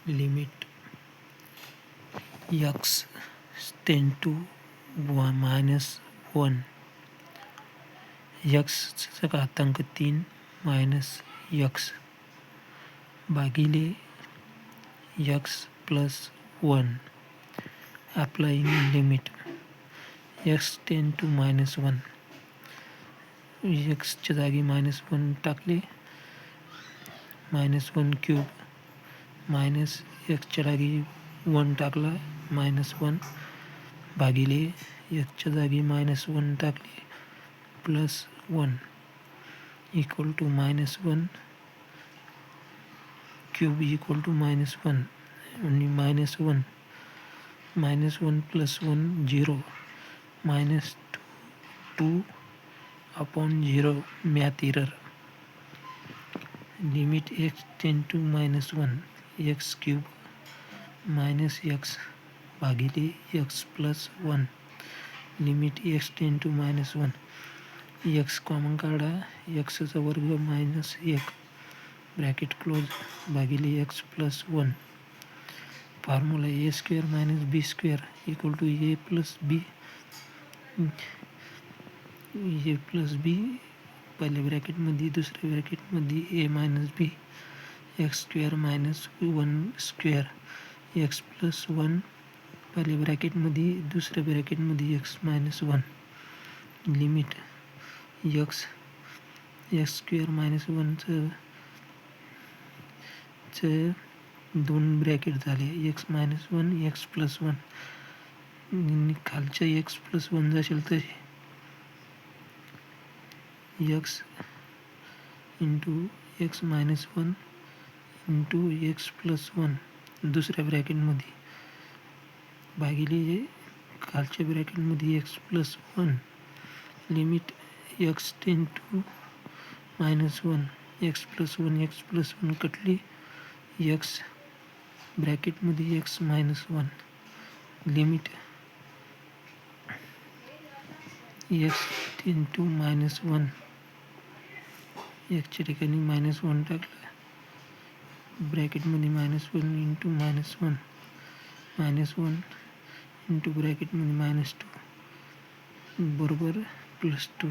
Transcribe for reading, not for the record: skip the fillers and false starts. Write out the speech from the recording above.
limit x ten to -1 चा घातांक 3 -x भागिले x + 1 applying limit x ten to -1 च्या जागी -1 टाकले -1 क्यूब मायनस च्या जागी 1 टाकला -1 भागिले च्या जागी -1 टाकले +1 equal to -1 cube equal to -1 आणि -1 + 1 0 -2/0 math error limit x ten to -1 x cube -x भागिले x + 1 limit x ten to -1 x common काढा x चा वर्ग -1 ब्रॅकेट क्लोज भागिले x + 1 formula a² - b² equal to a plus b पहिल्या ब्रॅकेटमध्ये दुसऱ्या ब्रॅकेटमध्ये a - b x² - 1² x + 1 पहिल्या ब्रॅकेटमध्ये दुसऱ्या ब्रॅकेटमध्ये x - 1 limit x² - 1 चे दोन ब्रॅकेट झाले x - 1 x + 1 आणि खालच्या x + 1 जाशील तसे x × x - 1 × x + 1 दुसऱ्या ब्रॅकेटमध्ये भागिले खालच्या ब्रॅकेटमध्ये x + 1 limit x ten to -1 x + 1 x + 1 कटले x ब्रॅकेटमध्ये x - 1 limit x ten to -1 च्या ठिकाणी -1 टाकला ब्रॅकेटमध्ये -1 × -1 -1 × ब्रॅकेटमध्ये -2 बरोबर +2